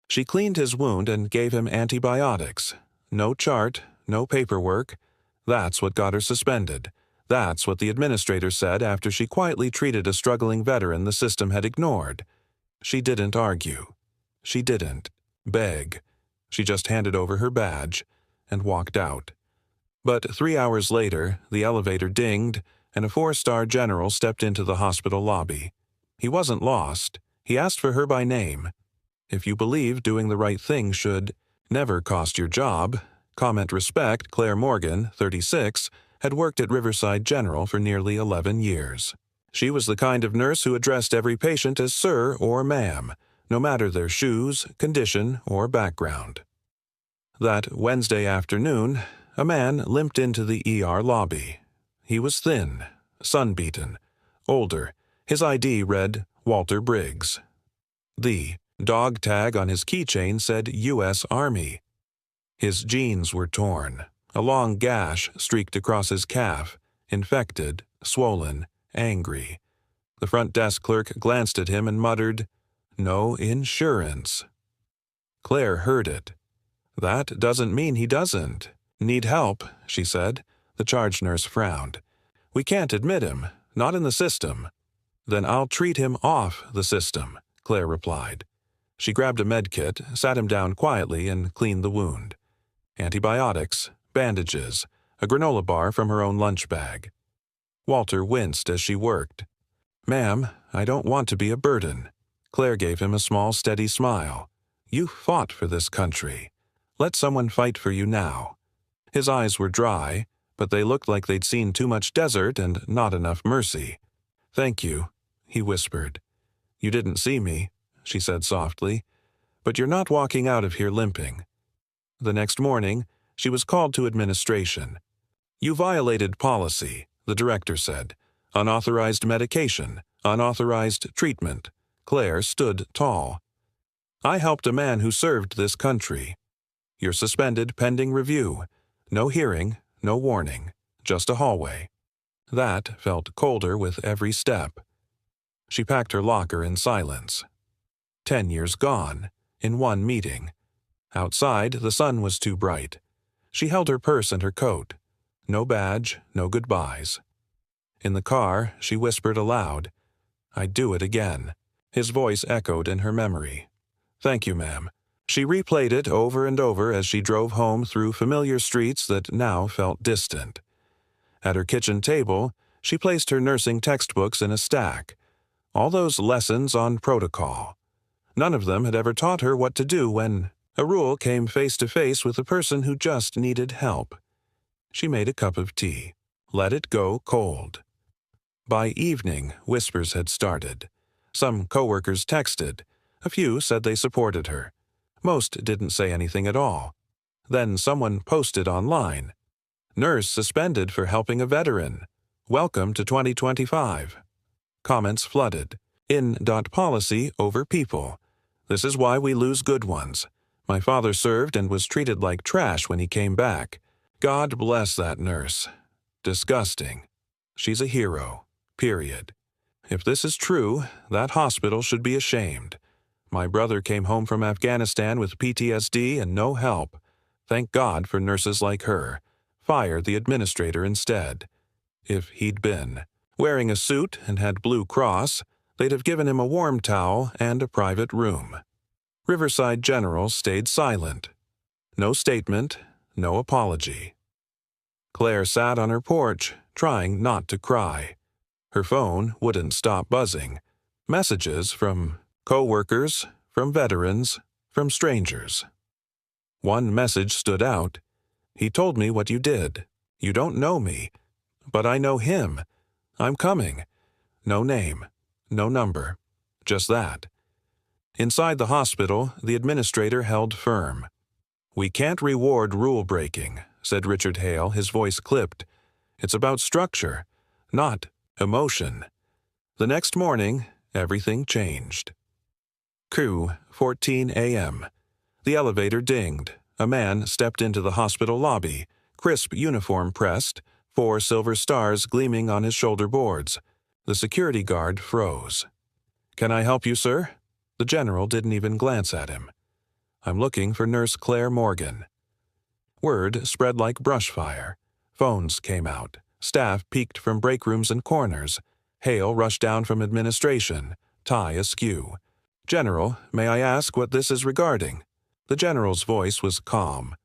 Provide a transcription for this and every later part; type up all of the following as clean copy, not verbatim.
She cleaned his wound and gave him antibiotics. No chart, no paperwork. That's what got her suspended. That's what the administrator said after she quietly treated a struggling veteran the system had ignored. She didn't argue. She didn't beg. She just handed over her badge and walked out. But 3 hours later, the elevator dinged, and a 4-star general stepped into the hospital lobby. He wasn't lost. He asked for her by name. If you believe doing the right thing should never cost your job, comment respect. Claire Morgan, 36, had worked at Riverside General for nearly 11 years. She was the kind of nurse who addressed every patient as sir or ma'am, no matter their shoes, condition, or background. That Wednesday afternoon, a man limped into the ER lobby. He was thin, sunbeaten, older. His ID read Walter Briggs. The dog tag on his keychain said U.S. Army. His jeans were torn. A long gash streaked across his calf, infected, swollen, angry. The front desk clerk glanced at him and muttered, "No insurance." Claire heard it. "That doesn't mean he doesn't. Need help," she said. The charge nurse frowned. "We can't admit him, not in the system." "Then I'll treat him off the system," Claire replied. She grabbed a med kit, sat him down quietly, and cleaned the wound. Antibiotics, bandages, a granola bar from her own lunch bag. Walter winced as she worked. "Ma'am, I don't want to be a burden." Claire gave him a small, steady smile. "You fought for this country. Let someone fight for you now." His eyes were dry, but they looked like they'd seen too much desert and not enough mercy. "Thank you," he whispered. "You didn't see me," she said softly, "but you're not walking out of here limping." The next morning, she was called to administration. "You violated policy," the director said. "Unauthorized medication, unauthorized treatment." Claire stood tall. "I helped a man who served this country. You're suspended pending review. No hearing, no warning, just a hallway." That felt colder with every step. She packed her locker in silence. 10 years gone, in one meeting. Outside, the sun was too bright. She held her purse and her coat. No badge, no goodbyes. In the car, she whispered aloud, "I'd do it again." His voice echoed in her memory. "Thank you, ma'am." She replayed it over and over as she drove home through familiar streets that now felt distant. At her kitchen table, she placed her nursing textbooks in a stack. All those lessons on protocol. None of them had ever taught her what to do when a rule came face to face with a person who just needed help. She made a cup of tea. Let it go cold. By evening, whispers had started. Some coworkers texted. A few said they supported her. Most didn't say anything at all. Then someone posted online. "Nurse suspended for helping a veteran. Welcome to 2025. Comments flooded. "In.policy over people. This is why we lose good ones. My father served and was treated like trash when he came back. God bless that nurse. Disgusting. She's a hero. Period. If this is true, that hospital should be ashamed. My brother came home from Afghanistan with PTSD and no help. Thank God for nurses like her. Fire the administrator instead. If he'd been wearing a suit and had Blue Cross, they'd have given him a warm towel and a private room." Riverside General stayed silent. No statement, no apology. Claire sat on her porch, trying not to cry. Her phone wouldn't stop buzzing. Messages from co-workers, from veterans, from strangers. One message stood out. "He told me what you did. You don't know me, but I know him. I'm coming." No name, no number, just that. Inside the hospital, the administrator held firm. "We can't reward rule-breaking," said Richard Hale, his voice clipped. "It's about structure, not emotion." The next morning, everything changed. 4:14 a.m. The elevator dinged. A man stepped into the hospital lobby, crisp uniform pressed, 4 silver stars gleaming on his shoulder boards. The security guard froze. "Can I help you, sir?" The general didn't even glance at him. I'm looking for Nurse Claire Morgan." Word spread like brush fire. Phones came out. Staff peeked from break rooms and corners. Hale rushed down from administration, tie askew. "General, may I ask what this is regarding?" The general's voice was calm.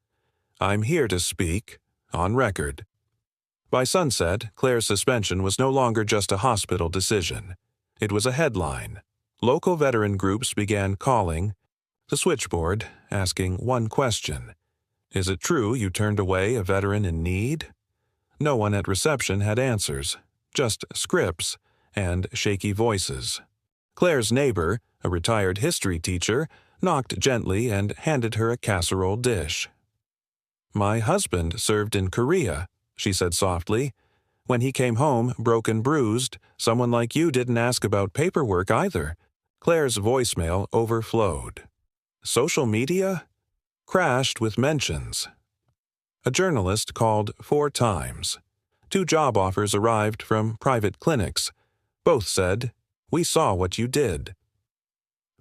"I'm here to speak, on record." By sunset, Claire's suspension was no longer just a hospital decision. It was a headline. Local veteran groups began calling the switchboard, asking one question: "Is it true you turned away a veteran in need?" No one at reception had answers, just scripts and shaky voices. Claire's neighbor, a retired history teacher, knocked gently and handed her a casserole dish. "My husband served in Korea," she said softly. "When he came home, broken, bruised, someone like you didn't ask about paperwork either." Claire's voicemail overflowed. Social media? Crashed with mentions. A journalist called 4 times. 2 job offers arrived from private clinics. Both said, "We saw what you did."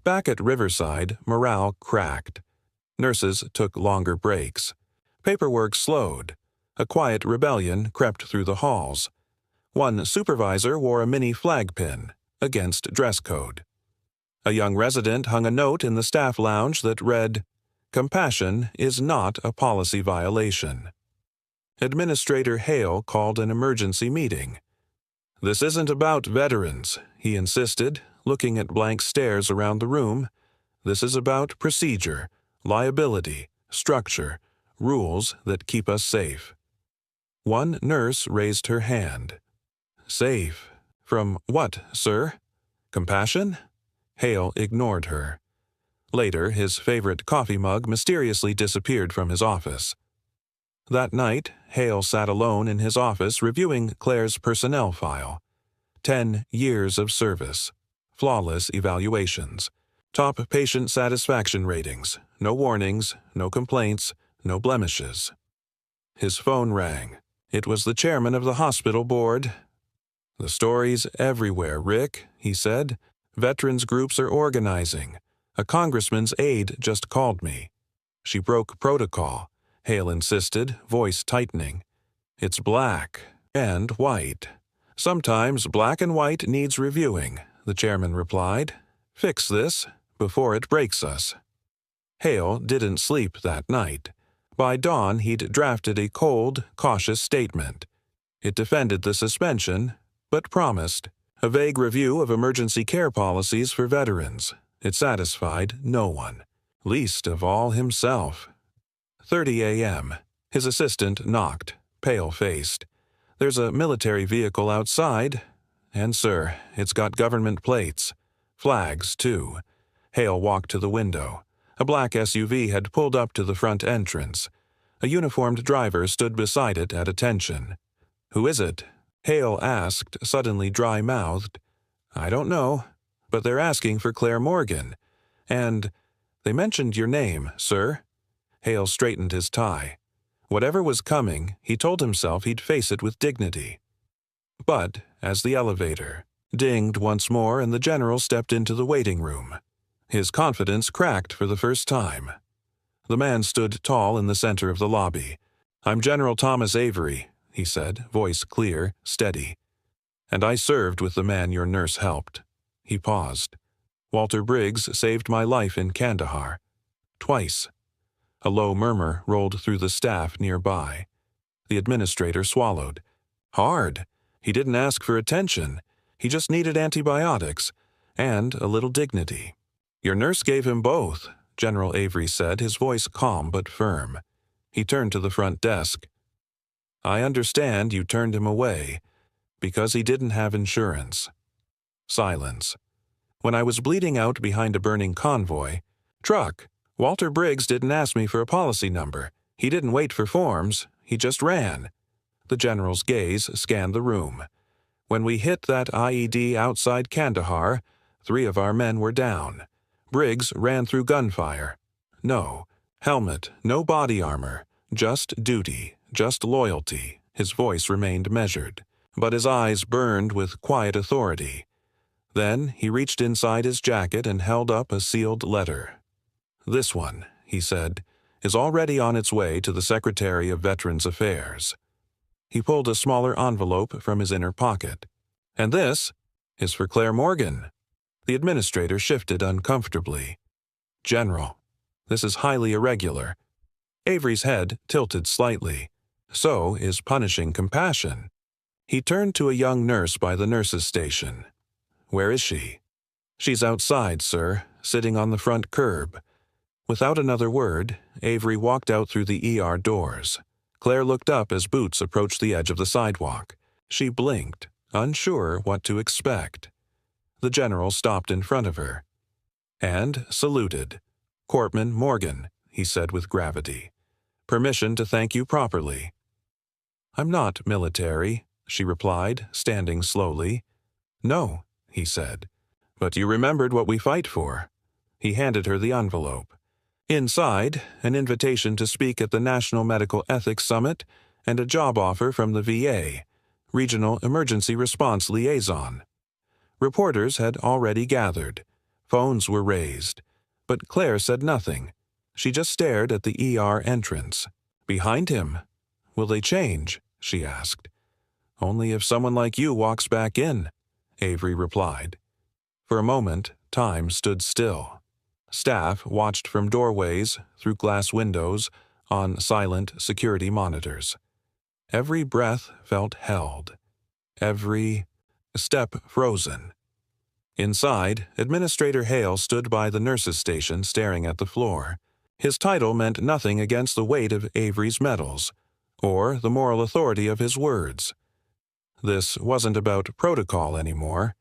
Back at Riverside, morale cracked. Nurses took longer breaks. Paperwork slowed. A quiet rebellion crept through the halls. One supervisor wore a mini flag pin against dress code. A young resident hung a note in the staff lounge that read, "Compassion is not a policy violation." Administrator Hale called an emergency meeting. "This isn't about veterans," he insisted, looking at blank stares around the room. "This is about procedure, liability, structure, rules that keep us safe." One nurse raised her hand. "Safe? From what, sir? Compassion?" Hale ignored her. Later, his favorite coffee mug mysteriously disappeared from his office. That night, Hale sat alone in his office reviewing Claire's personnel file. 10 years of service. Flawless evaluations. Top patient satisfaction ratings. No warnings, no complaints, no blemishes. His phone rang. It was the chairman of the hospital board. "The story's everywhere, Rick," he said. "Veterans groups are organizing. A congressman's aide just called me." "She broke protocol," Hale insisted, voice tightening. "It's black and white." "Sometimes black and white needs reviewing," the chairman replied. "Fix this before it breaks us." Hale didn't sleep that night. By dawn, he'd drafted a cold, cautious statement. It defended the suspension, but promised a vague review of emergency care policies for veterans. It satisfied no one, least of all himself. 30 a.m. His assistant knocked, pale-faced. "There's a military vehicle outside. And, sir, it's got government plates. Flags, too." Hale walked to the window. A black SUV had pulled up to the front entrance. A uniformed driver stood beside it at attention. "Who is it?" Hale asked, suddenly dry-mouthed. "I don't know, but they're asking for Claire Morgan. And they mentioned your name, sir." Hale straightened his tie. Whatever was coming, he told himself he'd face it with dignity. But as the elevator dinged once more and the general stepped into the waiting room, his confidence cracked for the first time. The man stood tall in the center of the lobby. "I'm General Thomas Avery," he said, voice clear, steady. "And I served with the man your nurse helped." He paused. "Walter Briggs saved my life in Kandahar. Twice." A low murmur rolled through the staff nearby. The administrator swallowed. Hard. He didn't ask for attention. He just needed antibiotics and a little dignity. "Your nurse gave him both," General Avery said, his voice calm but firm. He turned to the front desk. "I understand you turned him away because he didn't have insurance." Silence. "When I was bleeding out behind a burning convoy, truck, Walter Briggs didn't ask me for a policy number. He didn't wait for forms. He just ran." The general's gaze scanned the room. "When we hit that IED outside Kandahar, 3 of our men were down. Briggs ran through gunfire. No helmet, no body armor, just duty, just loyalty." His voice remained measured, but his eyes burned with quiet authority. Then he reached inside his jacket and held up a sealed letter. "This one," he said, "is already on its way to the Secretary of Veterans Affairs." He pulled a smaller envelope from his inner pocket. "And this is for Claire Morgan." The administrator shifted uncomfortably. "General, this is highly irregular." Avery's head tilted slightly. "So is punishing compassion." He turned to a young nurse by the nurses' station. "Where is she?" "She's outside, sir, sitting on the front curb." Without another word, Avery walked out through the ER doors. Claire looked up as Boots approached the edge of the sidewalk. She blinked, unsure what to expect. The general stopped in front of her and saluted. "Corpsman Morgan," he said with gravity. "Permission to thank you properly." "I'm not military," she replied, standing slowly. "No," he said. "But you remembered what we fight for." He handed her the envelope. Inside, an invitation to speak at the National Medical Ethics Summit and a job offer from the VA, Regional Emergency Response Liaison. Reporters had already gathered. Phones were raised. But Claire said nothing. She just stared at the ER entrance. "Behind him. Will they change?" she asked. "Only if someone like you walks back in," Avery replied. For a moment, time stood still. Staff watched from doorways, through glass windows, on silent security monitors. Every breath felt held. Every step frozen. Inside, Administrator Hale stood by the nurses' station staring at the floor. His title meant nothing against the weight of Avery's medals, or the moral authority of his words. This wasn't about protocol anymore.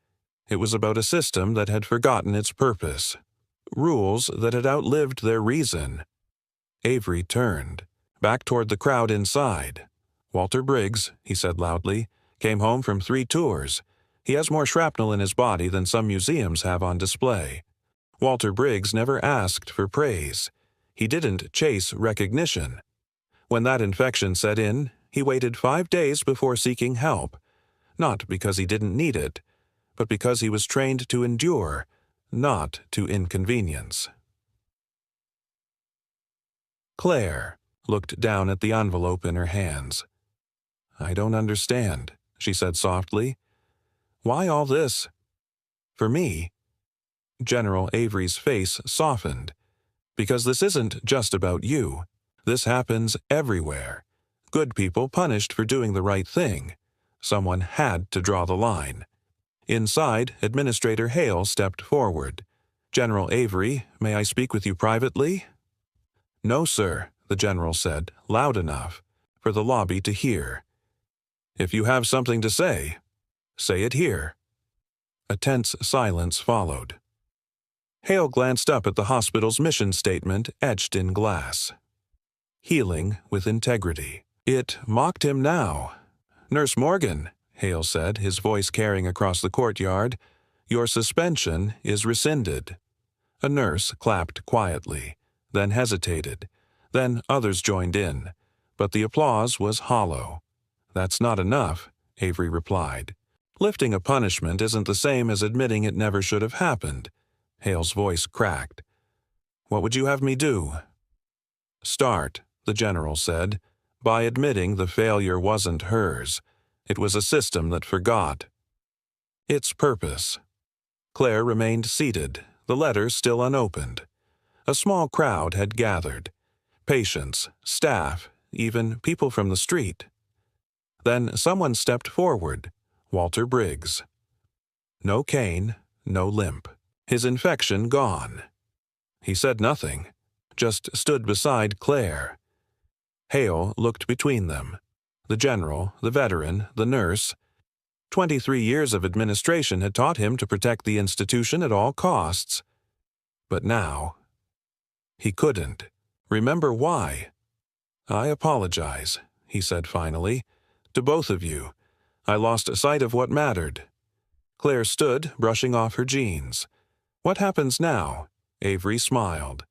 It was about a system that had forgotten its purpose. Rules that had outlived their reason. Avery turned, back toward the crowd inside. "Walter Briggs," he said loudly, "came home from 3 tours. He has more shrapnel in his body than some museums have on display." Walter Briggs never asked for praise. He didn't chase recognition. When that infection set in, he waited 5 days before seeking help. Not because he didn't need it, but because he was trained to endure, not to inconvenience. Claire looked down at the envelope in her hands. "I don't understand," she said softly. "Why all this?" "For me?" General Avery's face softened. "Because this isn't just about you. This happens everywhere. Good people punished for doing the right thing. Someone had to draw the line." Inside, Administrator Hale stepped forward. "General Avery, may I speak with you privately?" "No, sir," the general said, loud enough for the lobby to hear. "If you have something to say it here." A tense silence followed. Hale glanced up at the hospital's mission statement etched in glass. "Healing with integrity." It mocked him now. "Nurse Morgan," Hale said, his voice carrying across the courtyard, "your suspension is rescinded." A nurse clapped quietly, then hesitated. Then others joined in, but the applause was hollow. "That's not enough," Avery replied. "Lifting a punishment isn't the same as admitting it never should have happened." Hale's voice cracked. "What would you have me do?" "Start," the general said, "by admitting the failure wasn't hers. It was a system that forgot its purpose." Claire remained seated, the letter still unopened. A small crowd had gathered. Patients, staff, even people from the street. Then someone stepped forward. Walter Briggs. No cane, no limp. His infection gone. He said nothing, just stood beside Claire. Hale looked between them. The general, the veteran, the nurse. 23 years of administration had taught him to protect the institution at all costs. But now, he couldn't. Remember why. "I apologize," he said finally, "to both of you. I lost sight of what mattered." Claire stood, brushing off her jeans. "What happens now?" Avery smiled.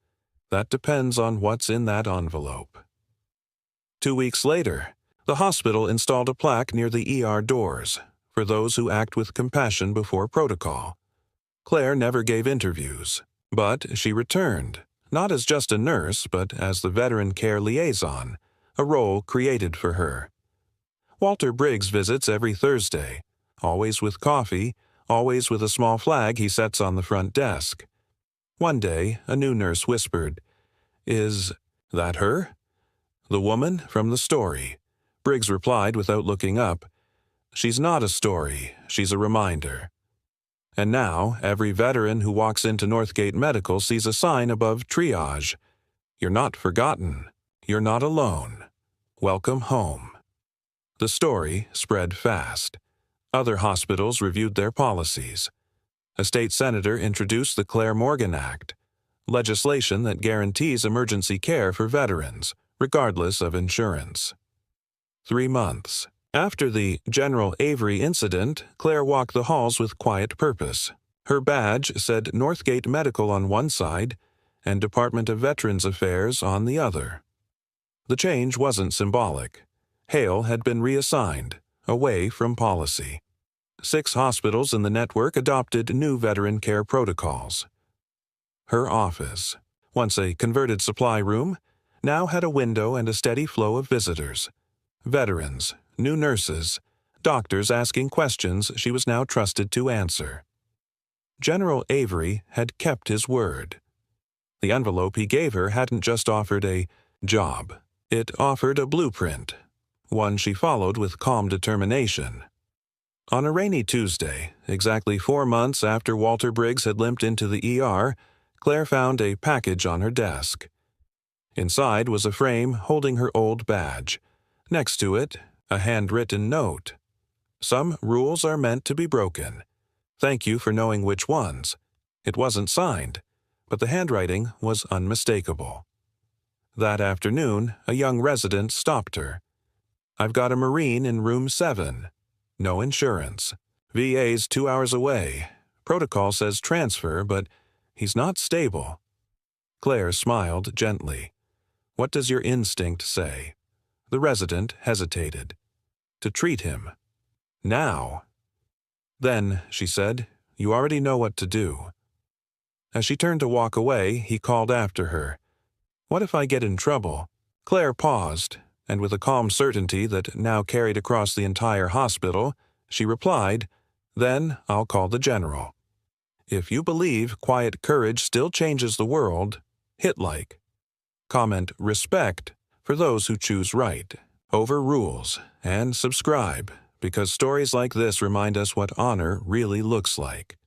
"That depends on what's in that envelope." 2 weeks later, the hospital installed a plaque near the ER doors for those who act with compassion before protocol. Claire never gave interviews, but she returned, not as just a nurse, but as the veteran care liaison, a role created for her. Walter Briggs visits every Thursday, always with coffee, always with a small flag he sets on the front desk. One day, a new nurse whispered, "Is that her?" "The woman from the story," Briggs replied without looking up. "She's not a story, she's a reminder." And now, every veteran who walks into Northgate Medical sees a sign above triage. "You're not forgotten. You're not alone. Welcome home." The story spread fast. Other hospitals reviewed their policies. A state senator introduced the Claire Morgan Act, legislation that guarantees emergency care for veterans, regardless of insurance. 3 months. After the General Avery incident, Claire walked the halls with quiet purpose. Her badge said Northgate Medical on one side and Department of Veterans Affairs on the other. The change wasn't symbolic. Hale had been reassigned, away from policy. 6 hospitals in the network adopted new veteran care protocols. Her office, once a converted supply room, now had a window and a steady flow of visitors. Veterans, new nurses, doctors asking questions she was now trusted to answer. General Avery had kept his word. The envelope he gave her hadn't just offered a job. It offered a blueprint, one she followed with calm determination. On a rainy Tuesday, exactly 4 months after Walter Briggs had limped into the ER, Claire found a package on her desk. Inside was a frame holding her old badge. Next to it, a handwritten note. "Some rules are meant to be broken. Thank you for knowing which ones." It wasn't signed, but the handwriting was unmistakable. That afternoon, a young resident stopped her. "I've got a Marine in room 7. No insurance. VA's 2 hours away. Protocol says transfer, but he's not stable." Claire smiled gently. "What does your instinct say?" The resident hesitated. "To treat him. Now." "Then," she said, "you already know what to do." As she turned to walk away, he called after her. "What if I get in trouble?" Claire paused, and with a calm certainty that now carried across the entire hospital, she replied, "Then I'll call the general." If you believe quiet courage still changes the world, hit like. Comment respect for those who choose right over rules, and subscribe, because stories like this remind us what honor really looks like.